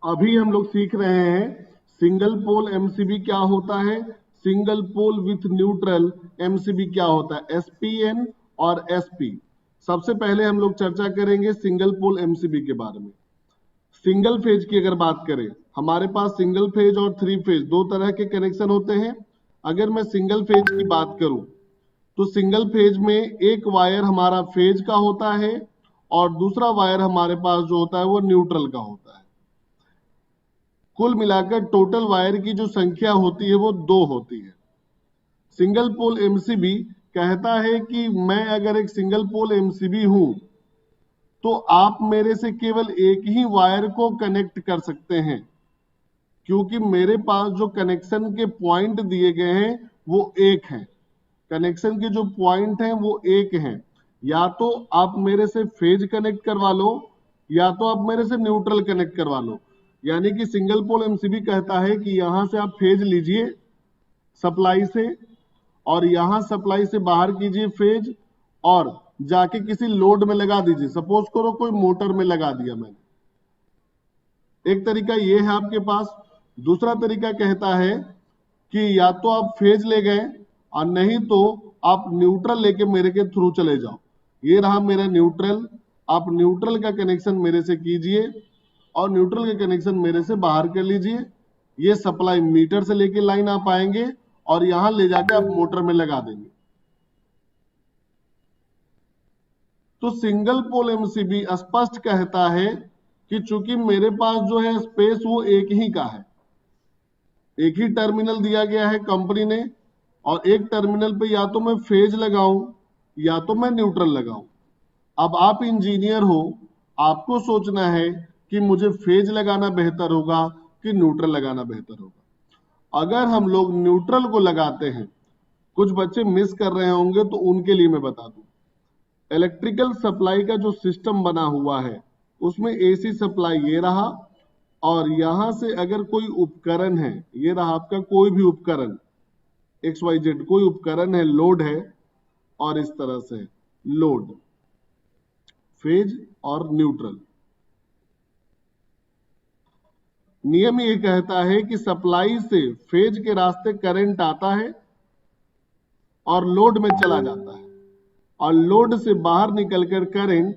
अभी हम लोग सीख रहे हैं सिंगल पोल एमसीबी क्या होता है, single pole with neutral MCB क्या होता है, एसपीएन और एसपी। सबसे पहले हम लोग चर्चा करेंगे सिंगल पोल एमसीबी के बारे में। सिंगल फेज की अगर बात करें, हमारे पास सिंगल फेज और थ्री फेज दो तरह के कनेक्शन होते हैं। अगर मैं सिंगल फेज की बात करूं तो सिंगल फेज में एक वायर हमारा फेज का होता है और दूसरा वायर हमारे पास जो होता है वो न्यूट्रल का होता है। कुल मिलाकर टोटल वायर की जो संख्या होती है वो 2 होती है। सिंगल पोल एमसीबी कहता है कि मैं अगर एक सिंगल पोल एमसीबी हूं तो आप मेरे से केवल एक ही वायर को कनेक्ट कर सकते हैं, क्योंकि मेरे पास जो कनेक्शन के पॉइंट दिए गए हैं वो एक हैं। कनेक्शन के जो पॉइंट हैं वो एक हैं। या तो आप मेरे से फेज कनेक्ट करवा लो या तो आप मेरे से न्यूट्रल कनेक्ट करवा लो। यानी कि सिंगल पोल एमसीबी कहता है कि यहां से आप फेज लीजिए सप्लाई से और यहां सप्लाई से बाहर कीजिए फेज और जाके किसी लोड में लगा दीजिए। सपोज करो कोई मोटर में लगा दिया मैंने, एक तरीका ये है आपके पास। दूसरा तरीका कहता है कि या तो आप फेज ले गए और नहीं तो आप न्यूट्रल लेके मेरे के थ्रू चले जाओ। ये रहा मेरा न्यूट्रल, आप न्यूट्रल का कनेक्शन मेरे से कीजिए और न्यूट्रल का कनेक्शन मेरे से बाहर कर लीजिए। ये सप्लाई मीटर से लेके लाइन आप आएंगे और यहां ले जाके आप मोटर में लगा देंगे। तो सिंगल पोल एमसीबी स्पष्ट कहता है कि चूंकि मेरे पास जो है स्पेस वो एक ही का है, एक ही टर्मिनल दिया गया है कंपनी ने, और एक टर्मिनल पे या तो मैं फेज लगाऊं या तो मैं न्यूट्रल लगाऊं। अब आप इंजीनियर हो, आपको सोचना है कि मुझे फेज लगाना बेहतर होगा कि न्यूट्रल लगाना बेहतर होगा। अगर हम लोग न्यूट्रल को लगाते हैं, कुछ बच्चे मिस कर रहे होंगे तो उनके लिए मैं बता दूं, इलेक्ट्रिकल सप्लाई का जो सिस्टम बना हुआ है उसमें एसी सप्लाई ये रहा और यहां से अगर कोई उपकरण है, ये रहा आपका कोई भी उपकरण XYZ, कोई उपकरण है, लोड है और इस तरह से लोड, फेज और न्यूट्रल। नियम ये कहता है कि सप्लाई से फेज के रास्ते करंट आता है और लोड में चला जाता है और लोड से बाहर निकलकर करंट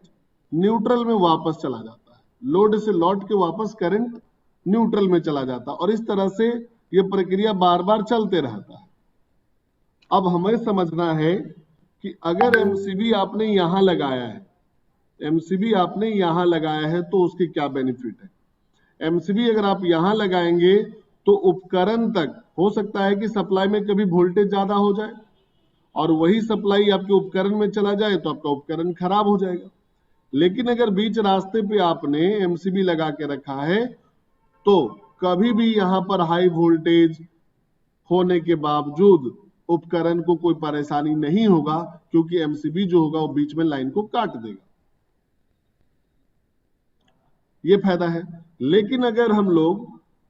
न्यूट्रल में वापस चला जाता है। लोड से लौट के वापस करंट न्यूट्रल में चला जाता है और इस तरह से ये प्रक्रिया बार बार चलते रहता है। अब हमें समझना है कि अगर एमसीबी आपने यहां लगाया है, एमसीबी आपने यहां लगाया है तो उसके क्या बेनिफिट है। एमसीबी अगर आप यहां लगाएंगे तो उपकरण तक हो सकता है कि सप्लाई में कभी वोल्टेज ज्यादा हो जाए और वही सप्लाई आपके उपकरण में चला जाए तो आपका उपकरण खराब हो जाएगा। लेकिन अगर बीच रास्ते पे आपने एमसीबी लगा के रखा है तो कभी भी यहां पर हाई वोल्टेज होने के बावजूद उपकरण को कोई परेशानी नहीं होगा, क्योंकि एमसीबी जो होगा वो बीच में लाइन को काट देगा। ये फायदा है। लेकिन अगर हम लोग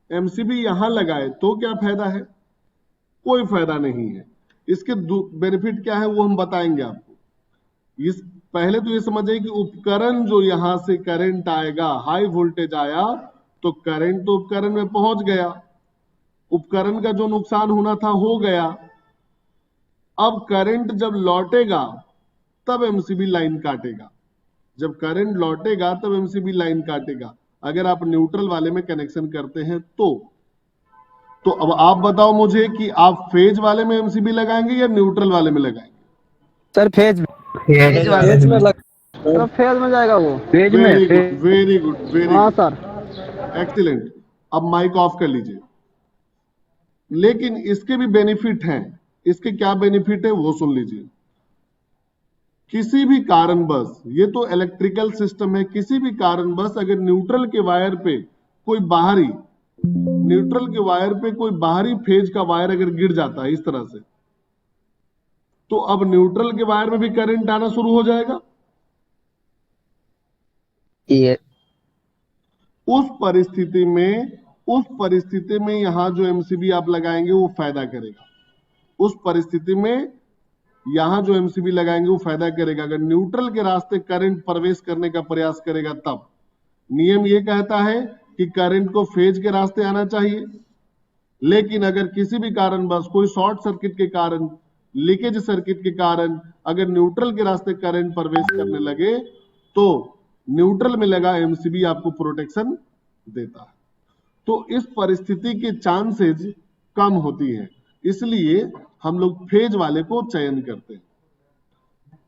एमसीबी यहां लगाए तो क्या फायदा है? कोई फायदा नहीं है। इसके बेनिफिट क्या है वो हम बताएंगे आपको। इस पहले तो ये समझिए कि उपकरण जो यहां से करंट आएगा, हाई वोल्टेज आया तो करंट तो उपकरण में पहुंच गया, उपकरण का जो नुकसान होना था हो गया। अब करंट जब लौटेगा तब एमसीबी लाइन काटेगा, जब करंट लौटेगा तब एमसीबी लाइन काटेगा। अगर आप न्यूट्रल वाले में कनेक्शन करते हैं तो अब आप बताओ मुझे कि आप फेज वाले में एमसीबी लगाएंगे या न्यूट्रल वाले में लगाएंगे? सर फेज में फेज में लग सर फेज में जाएगा वो। फेज में very good, very good, very हाँ गुड, सर। एक्सीलेंट। अब माइक ऑफ कर लीजिए। लेकिन इसके भी बेनिफिट हैं। इसके क्या बेनिफिट है वो सुन लीजिए। किसी भी कारणवश, ये तो इलेक्ट्रिकल सिस्टम है, किसी भी कारणवश अगर न्यूट्रल के वायर पे कोई बाहरी, न्यूट्रल के वायर पे कोई बाहरी फेज का वायर अगर गिर जाता है इस तरह से, तो अब न्यूट्रल के वायर में भी करंट आना शुरू हो जाएगा। ये उस परिस्थिति में यहां जो एमसीबी आप लगाएंगे वो फायदा करेगा। उस परिस्थिति में यहां जो एमसीबी लगाएंगे वो फायदा करेगा। अगर न्यूट्रल के रास्ते करंट प्रवेश करने का प्रयास करेगा तब नियम ये कहता है कि करंट को फेज के रास्ते आना चाहिए, लेकिन अगर किसी भी कारणवश कोई शॉर्ट सर्किट के कारण, लीकेज सर्किट के कारण अगर न्यूट्रल के रास्ते करंट प्रवेश करने लगे तो न्यूट्रल में लगा एमसीबी आपको प्रोटेक्शन देता है। तो इस परिस्थिति के चांसेस कम होती है, इसलिए हम लोग फेज वाले को चयन करते हैं।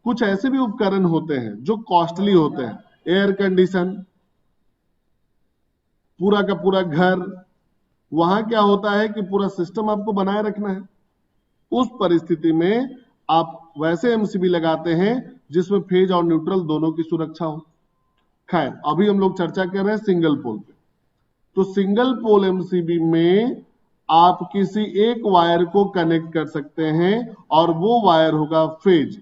कुछ ऐसे भी उपकरण होते हैं जो कॉस्टली होते हैं, एयर कंडीशन, पूरा का पूरा घर, वहां क्या होता है कि पूरा सिस्टम आपको बनाए रखना है। उस परिस्थिति में आप वैसे एमसीबी लगाते हैं जिसमें फेज और न्यूट्रल दोनों की सुरक्षा हो। खैर, अभी हम लोग चर्चा कर रहे हैं सिंगल पोल पे। तो सिंगल पोल एमसीबी में आप किसी एक वायर को कनेक्ट कर सकते हैं और वो वायर होगा फेज।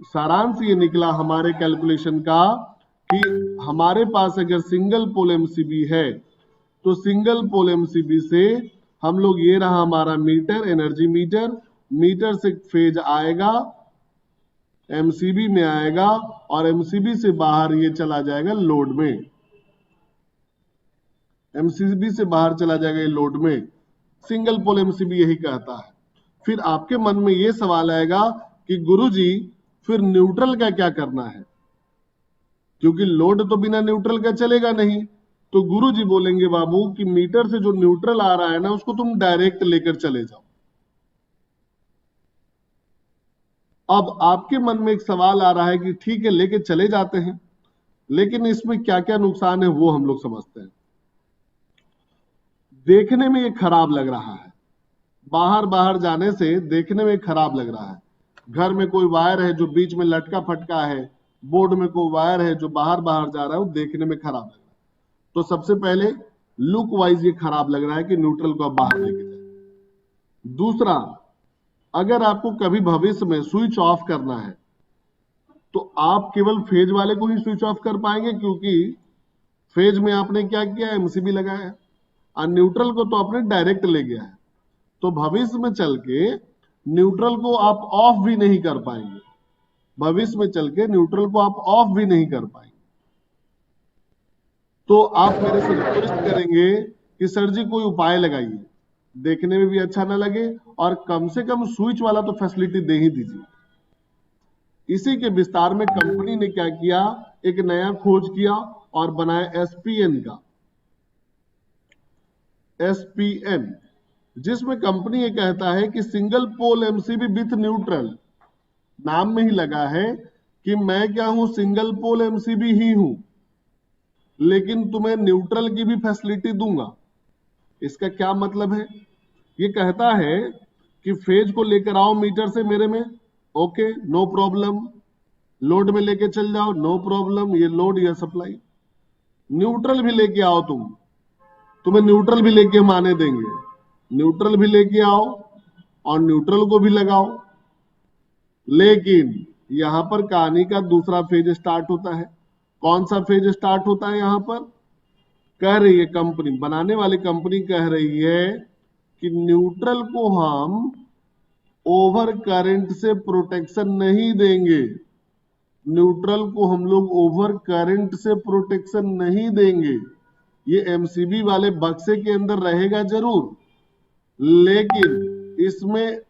सारांश ये निकला हमारे कैलकुलेशन का कि हमारे पास अगर सिंगल पोल एमसीबी है तो सिंगल पोल एमसीबी से हम लोग, ये रहा हमारा मीटर, एनर्जी मीटर, मीटर से फेज आएगा, एमसीबी में आएगा और एमसीबी से बाहर ये चला जाएगा लोड में, एमसीबी से बाहर चला जाएगा ये लोड में। सिंगल पोल एमसीबी यही कहता है। फिर आपके मन में ये सवाल आएगा कि गुरुजी फिर न्यूट्रल का क्या करना है, क्योंकि लोड तो बिना न्यूट्रल का चलेगा नहीं। तो गुरुजी बोलेंगे बाबू कि मीटर से जो न्यूट्रल आ रहा है ना, उसको तुम डायरेक्ट लेकर चले जाओ। अब आपके मन में एक सवाल आ रहा है कि ठीक है, लेके चले जाते हैं, लेकिन इसमें क्या क्या नुकसान है वो हम लोग समझते हैं। देखने में ये खराब लग रहा है, बाहर बाहर जाने से देखने में खराब लग रहा है। घर में कोई वायर है जो बीच में लटका फटका है, बोर्ड में कोई वायर है जो बाहर बाहर जा रहा है, वो देखने में खराब लग रहा है। तो सबसे पहले लुक वाइज ये खराब लग रहा है कि न्यूट्रल को आप बाहर लेके जाए। दूसरा, अगर आपको कभी भविष्य में स्विच ऑफ करना है तो आप केवल फेज वाले को ही स्विच ऑफ कर पाएंगे, क्योंकि फेज में आपने क्या किया, एमसीबी लगाया है, और न्यूट्रल को तो आपने डायरेक्ट ले गया है। तो भविष्य में चल के न्यूट्रल को आप ऑफ भी नहीं कर पाएंगे, भविष्य में चल के न्यूट्रल को आप ऑफ भी नहीं कर पाएंगे। तो आप मेरे से रिक्वेस्ट करेंगे कि सर जी कोई उपाय लगाइए, देखने में भी अच्छा ना लगे और कम से कम स्विच वाला तो फैसिलिटी दे ही दीजिए। इसी के विस्तार में कंपनी ने क्या किया, एक नया खोज किया और बनाया एसपीएन का, एसपीएन, जिसमें कंपनी ये कहता है कि single pole MCB with neutral. नाम में ही लगा है कि मैं क्या हूं, सिंगल पोल एमसीबी ही हूं, लेकिन तुम्हें न्यूट्रल की भी फैसिलिटी दूंगा। इसका क्या मतलब है, ये कहता है कि फेज को लेकर आओ मीटर से मेरे में, ओके नो प्रॉब्लम, लोड में लेके चल जाओ नो प्रॉब्लम, ये लोड या सप्लाई। न्यूट्रल भी लेके आओ, तुम्हें न्यूट्रल भी लेके हम आने देंगे, न्यूट्रल भी लेके आओ और न्यूट्रल को भी लगाओ। लेकिन यहां पर कहानी का दूसरा फेज स्टार्ट होता है। कौन सा फेज स्टार्ट होता है, यहां पर कह रही है कंपनी, बनाने वाली कंपनी कह रही है कि न्यूट्रल को हम ओवर करंट से प्रोटेक्शन नहीं देंगे, न्यूट्रल को हम लोग ओवर करंट से प्रोटेक्शन नहीं देंगे। ये एमसीबी वाले बक्से के अंदर रहेगा जरूर, लेकिन इसमें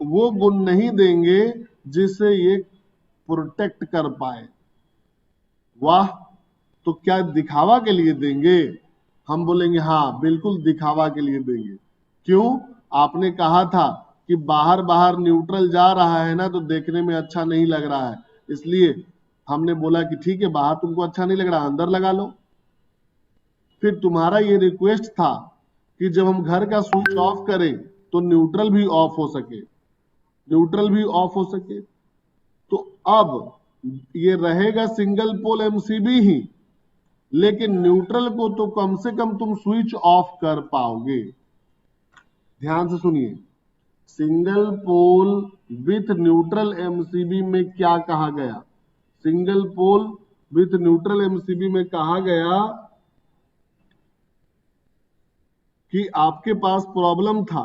वो गुण नहीं देंगे जिससे ये प्रोटेक्ट कर पाए। वाह, तो क्या दिखावा के लिए देंगे? हम बोलेंगे हाँ बिल्कुल दिखावा के लिए देंगे। क्यों? आपने कहा था कि बाहर बाहर न्यूट्रल जा रहा है ना, तो देखने में अच्छा नहीं लग रहा है, इसलिए हमने बोला कि ठीक है बाहर तुमको अच्छा नहीं लग रहा, अंदर लगा लो। फिर तुम्हारा ये रिक्वेस्ट था कि जब हम घर का स्विच ऑफ करें तो न्यूट्रल भी ऑफ हो सके, न्यूट्रल भी ऑफ हो सके। तो अब ये रहेगा सिंगल पोल एमसीबी ही, लेकिन न्यूट्रल को तो कम से कम तुम स्विच ऑफ कर पाओगे। ध्यान से सुनिए, single pole with neutral MCB में क्या कहा गया, single pole with neutral MCB में कहा गया कि आपके पास प्रॉब्लम था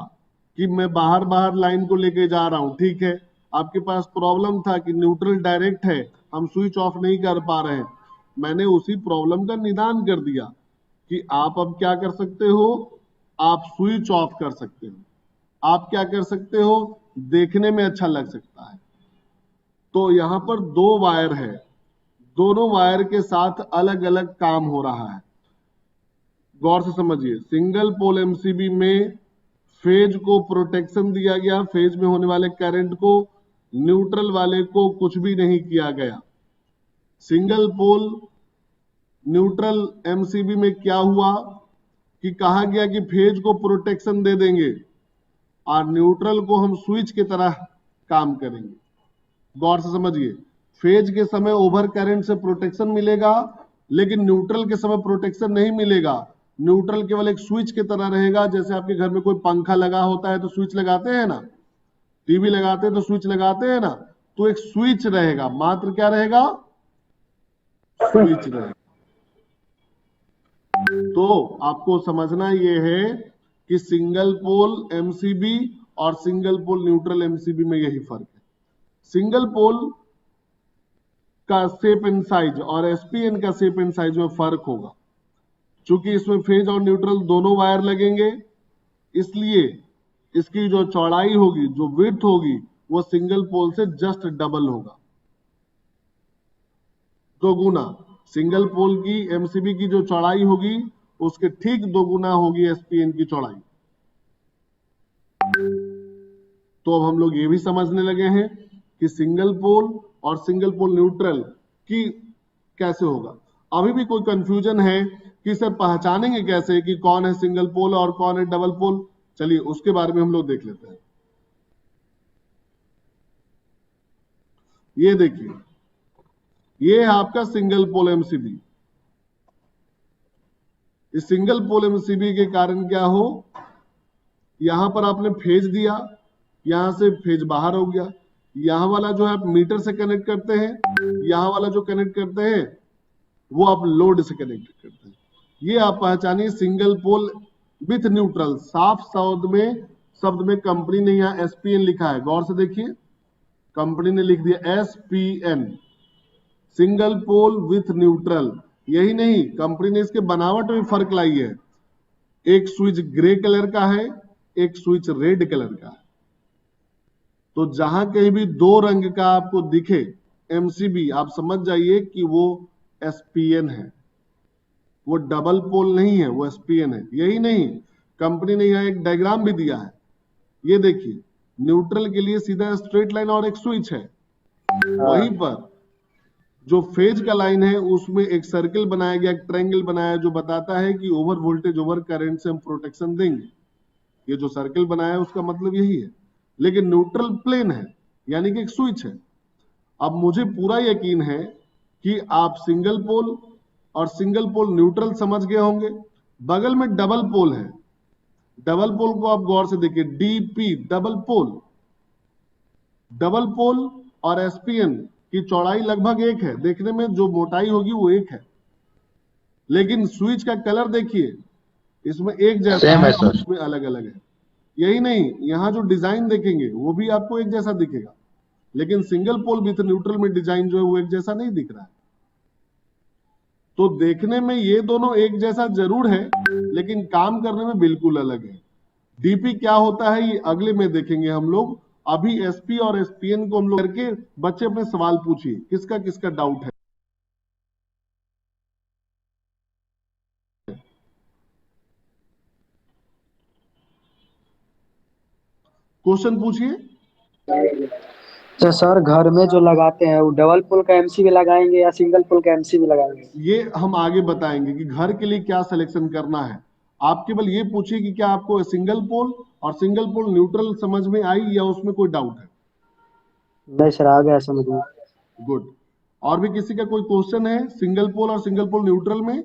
कि मैं बाहर बाहर लाइन को लेके जा रहा हूं, ठीक है, आपके पास प्रॉब्लम था कि न्यूट्रल डायरेक्ट है, हम स्विच ऑफ नहीं कर पा रहे हैं। मैंने उसी प्रॉब्लम का निदान कर दिया। कि आप अब क्या कर सकते हो, आप स्विच ऑफ कर सकते हो, आप क्या कर सकते हो, देखने में अच्छा लग सकता है। तो यहां पर दो वायर है, दोनों वायर के साथ अलग अलग काम हो रहा है। गौर से समझिए, सिंगल पोल एमसीबी में फेज को प्रोटेक्शन दिया गया, फेज में होने वाले करंट को, न्यूट्रल वाले को कुछ भी नहीं किया गया। सिंगल पोल न्यूट्रल एमसीबी में क्या हुआ कि कहा गया कि फेज को प्रोटेक्शन दे देंगे और न्यूट्रल को हम स्विच की तरह काम करेंगे। गौर से समझिए, फेज के समय ओवर करंट से प्रोटेक्शन मिलेगा, लेकिन न्यूट्रल के समय प्रोटेक्शन नहीं मिलेगा। न्यूट्रल केवल एक स्विच की तरह रहेगा। जैसे आपके घर में कोई पंखा लगा होता है तो स्विच लगाते हैं ना, टीवी लगाते हैं तो स्विच लगाते हैं ना, तो एक स्विच रहेगा, मात्र क्या रहेगा, स्विच रहेगा। तो आपको समझना यह है कि सिंगल पोल एमसीबी और सिंगल पोल न्यूट्रल एमसीबी में यही फर्क है। सिंगल पोल का शेप एंड साइज और एसपीएन का शेप एंड साइज में फर्क होगा। चूंकि इसमें फेज और न्यूट्रल दोनों वायर लगेंगे, इसलिए इसकी जो चौड़ाई होगी, जो विड्थ होगी, वो सिंगल पोल से जस्ट डबल होगा, दोगुना। सिंगल पोल की एमसीबी की जो चौड़ाई होगी उसके ठीक दोगुना होगी एसपीएन की चौड़ाई। तो अब हम लोग ये भी समझने लगे हैं कि सिंगल पोल और सिंगल पोल न्यूट्रल की कैसे होगा। अभी भी कोई कंफ्यूजन है कि सर पहचानेंगे कैसे कि कौन है सिंगल पोल और कौन है डबल पोल? चलिए उसके बारे में हम लोग देख लेते हैं। ये देखिए, ये है आपका सिंगल पोल एमसीबी। इस सिंगल पोल एमसीबी के कारण क्या हो, यहां पर आपने फेज दिया, यहां से फेज बाहर हो गया। यहां वाला जो है आप मीटर से कनेक्ट करते हैं, यहां वाला जो कनेक्ट करते हैं वो आप लोड से कनेक्ट करते हैं। ये आप पहचानिए सिंगल पोल विथ न्यूट्रल। साफ शब्द में कंपनी ने यहां एसपीएन लिखा है, गौर से देखिए, कंपनी ने लिख दिया SPN, single pole with neutral. यही नहीं, कंपनी ने इसके बनावट में फर्क लाई है। एक स्विच ग्रे कलर का है, एक स्विच रेड कलर का है। तो जहां कहीं भी दो रंग का आपको दिखे एमसीबी, आप समझ जाइए कि वो एसपीएन है, वो डबल पोल नहीं है, वो एसपीएन है। यही नहीं, कंपनी ने यहां एक डायग्राम भी दिया है। ये देखिए, न्यूट्रल के लिए सीधा स्ट्रेट लाइन और एक स्विच है, वहीं पर जो फेज का लाइन है उसमें एक सर्कल बनाया गया, एक ट्रायंगल बनाया, जो बताता है कि ओवर वोल्टेज ओवर करंट से हम प्रोटेक्शन देंगे। ये जो सर्कल बनाया है उसका मतलब यही है। लेकिन न्यूट्रल प्लेन है, यानी कि एक स्विच है। अब मुझे पूरा यकीन है कि आप सिंगल पोल और सिंगल पोल न्यूट्रल समझ गए होंगे। बगल में डबल पोल है, डबल पोल को आप गौर से देखिए, DP double pole. Double pole और एसपीएन की चौड़ाई लगभग एक है, देखने में जो मोटाई होगी वो एक है, लेकिन स्विच का कलर देखिए, इसमें एक जैसा है, उसमें अलग अलग है। यही नहीं, यहां जो डिजाइन देखेंगे वो भी आपको एक जैसा दिखेगा, लेकिन सिंगल पोल विथ न्यूट्रल में डिजाइन जो है वो एक जैसा नहीं दिख रहा है। तो देखने में ये दोनों एक जैसा जरूर है, लेकिन काम करने में बिल्कुल अलग है। डीपी क्या होता है ये अगले में देखेंगे हम लोग। अभी एसपी और एसपीएन को हम लोग करके बच्चे अपने सवाल पूछिए, किसका किसका डाउट है। क्वेश्चन पूछिए। तो सर घर में जो लगाते हैं वो डबल पोल का एमसीबी लगाएंगे या सिंगल पोल का एमसीबी लगाएंगे? ये हम आगे बताएंगे कि घर के लिए क्या सिलेक्शन करना है। आप केवल ये पूछिए कि क्या आपको सिंगल पोल और सिंगल पोल न्यूट्रल समझ में आई या उसमें कोई डाउट है? नहीं सर, आ गया समझ में। गुड। और भी किसी का कोई क्वेश्चन है सिंगल पोल और सिंगल पोल न्यूट्रल में?